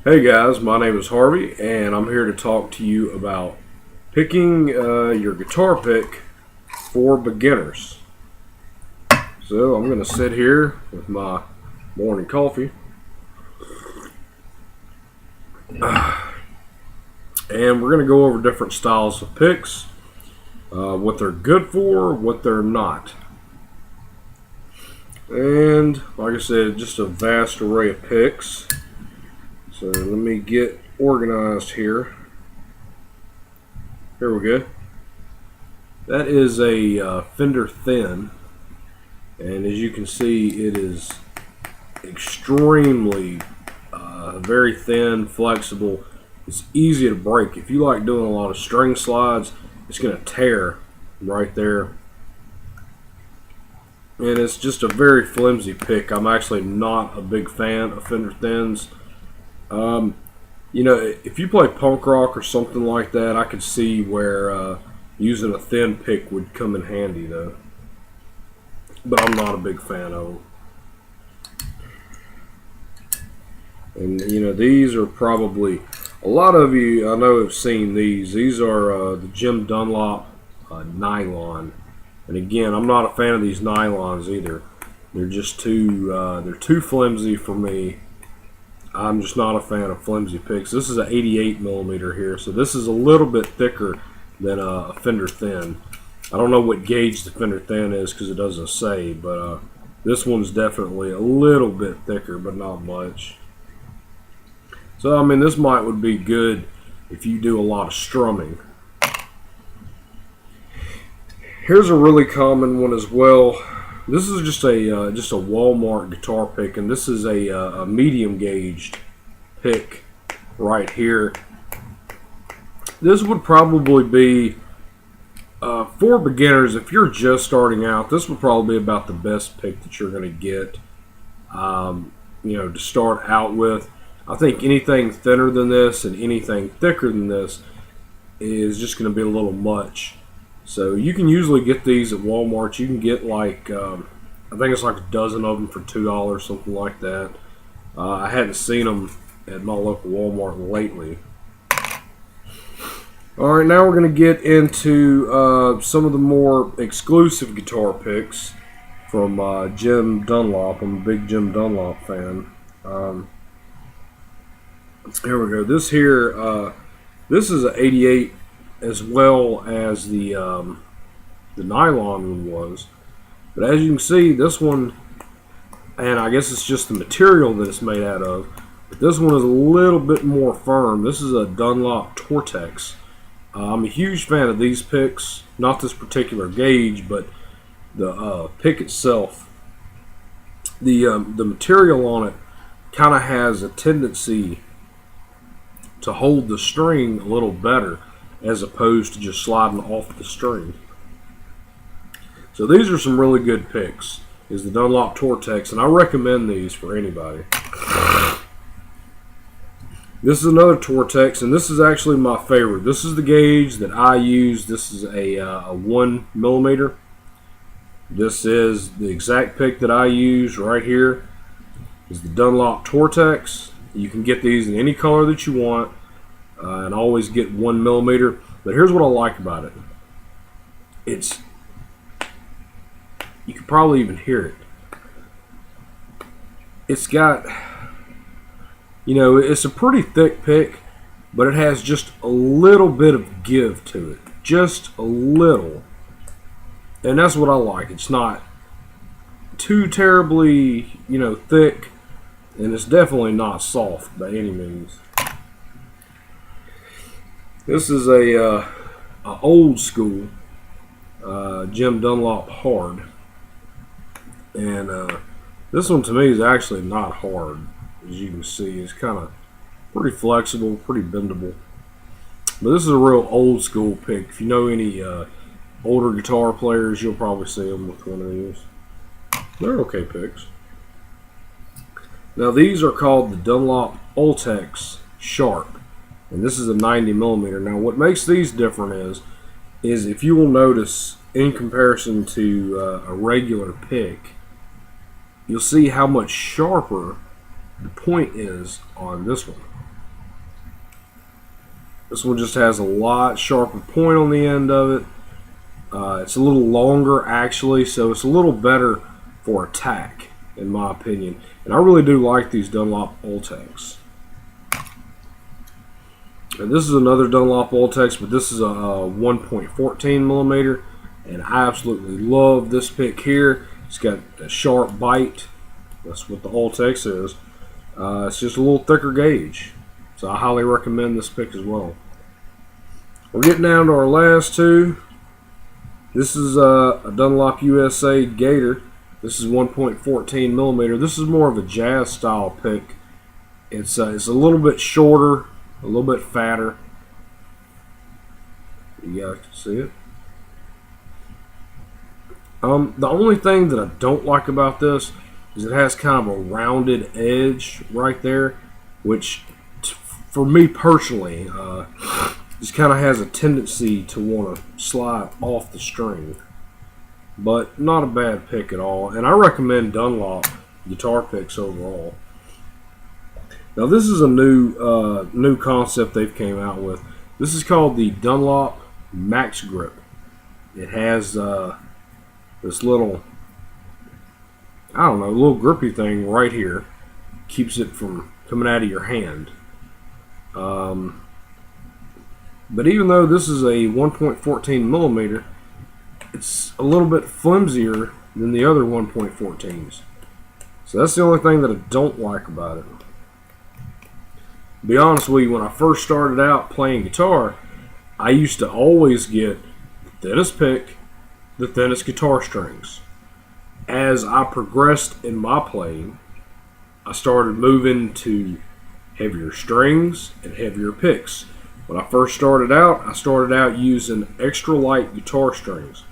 Hey guys, my name is Harvey, and I'm here to talk to you about picking your guitar pick for beginners. So I'm going to sit here with my morning coffee, and we're going to go over different styles of picks, what they're good for, what they're not. And like I said, just a vast array of picks. So let me get organized here. Here we go. That is a Fender Thin, and as you can see, it is extremely very thin, flexible. It's easy to break. If you like doing a lot of string slides, it's going to tear right there. And it's just a very flimsy pick. I'm actually not a big fan of Fender Thins. If you play punk rock or something like that, I could see where using a thin pick would come in handy, though. But I'm not a big fan of them. And these are probably a lot of you I know have seen these. These are the Jim Dunlop nylon. And again, I'm not a fan of these nylons either. They're just too flimsy for me. I'm just not a fan of flimsy picks. This is an 88 millimeter here, so this is a little bit thicker than a Fender Thin. I don't know what gauge the Fender Thin is because it doesn't say, but this one's definitely a little bit thicker, but not much. So I mean, this would be good if you do a lot of strumming. Here's a really common one as well. This is just a Walmart guitar pick, and this is a medium gauged pick right here. This would probably be for beginners. If you're just starting out, this would probably be about the best pick that you're going to get. To start out with. I think anything thinner than this and anything thicker than this is just going to be a little much. So you can usually get these at Walmart. You can get like, I think it's like a dozen of them for $2, something like that. I hadn't seen them at my local Walmart lately. Alright, now we're going to get into some of the more exclusive guitar picks from Jim Dunlop. I'm a big Jim Dunlop fan. Here we go. This here, this is an 88 as well as the nylon one was. But as you can see, this one, and I guess it's just the material that it's made out of, but this one is a little bit more firm. This is a Dunlop Tortex. I'm a huge fan of these picks, not this particular gauge, but the pick itself. The material on it kind of has a tendency to hold the string a little better as opposed to just sliding off the string. So these are some really good picks, is the Dunlop Tortex, and I recommend these for anybody. This is another Tortex, and this is actually my favorite. This is the gauge that I use. This is a 1 millimeter. This is the exact pick that I use right here. Is the Dunlop Tortex. You can get these in any color that you want, and always get 1 millimeter. But here's what I like about it. You can probably even hear it. It's got, it's a pretty thick pick, but it has just a little bit of give to it. Just a little. And that's what I like. It's not too terribly, thick, and it's definitely not soft by any means. This is a old school Jim Dunlop hard, and this one to me is actually not hard. As you can see, it's kind of pretty flexible, pretty bendable. But this is a real old school pick. If you know any older guitar players, you'll probably see them with one of these. They're okay picks. Now these are called the Dunlop Ultex Sharp, and this is a 90 millimeter. Now what makes these different is if you will notice in comparison to a regular pick, you'll see how much sharper the point is on this one. This one just has a lot sharper point on the end of it. It's a little longer actually, so it's a little better for attack in my opinion. And I really do like these Dunlop Ultecs. And this is another Dunlop Ultex, but this is a 1.14 millimeter, and I absolutely love this pick here. It's got a sharp bite. That's what the Ultex is. It's just a little thicker gauge, so I highly recommend this pick as well. We're getting down to our last two. This is a Dunlop USA Gator. This is 1.14 millimeter. This is more of a jazz style pick. It's a little bit shorter, a little bit fatter. You guys can see it. The only thing that I don't like about this is it has kind of a rounded edge right there, which for me personally just kind of has a tendency to want to slide off the string. But not a bad pick at all, and I recommend Dunlop guitar picks overall. Now this is a new concept they've came out with. This is called the Dunlop Max Grip. It has this little, I don't know, little grippy thing right here. Keeps it from coming out of your hand. But even though this is a 1.14 millimeter, it's a little bit flimsier than the other 1.14s. So that's the only thing that I don't like about it. To be honest with you, when I first started out playing guitar, I used to always get the thinnest pick, the thinnest guitar strings. As I progressed in my playing, I started moving to heavier strings and heavier picks. When I first started out using extra light guitar strings.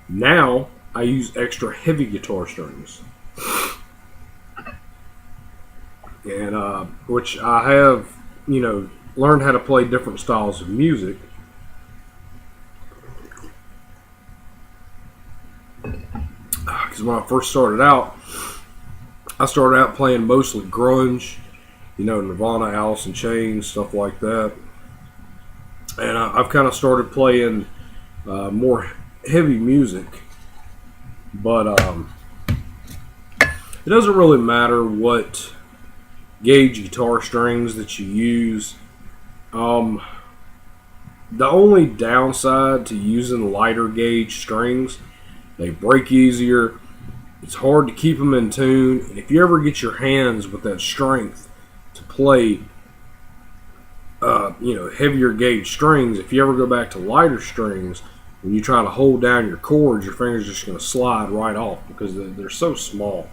Now I use extra heavy guitar strings, and which I have, learned how to play different styles of music. Because when I first started out, I started out playing mostly grunge, Nirvana, Alice in Chains, stuff like that. And I've kind of started playing more heavy music, but it doesn't really matter what gauge guitar strings that you use. The only downside to using lighter gauge strings, they break easier. It's hard to keep them in tune, and if you ever get your hands with that strength to play heavier gauge strings, if you ever go back to lighter strings, when you try to hold down your chords, your fingers are just going to slide right off because they're so small.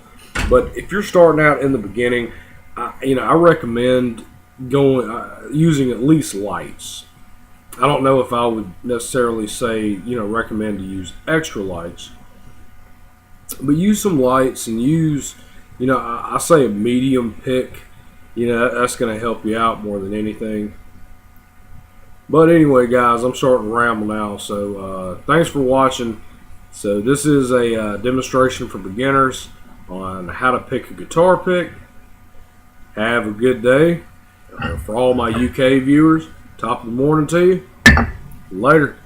But if you're starting out in the beginning, I recommend using at least lights. I don't know if I would necessarily say, recommend to use extra lights, but use some lights and use, I say a medium pick. That's going to help you out more than anything. But anyway, guys, I'm starting to ramble now, so thanks for watching. So this is a demonstration for beginners on how to pick a guitar pick. Have a good day. For all my UK viewers, top of the morning to you. Later.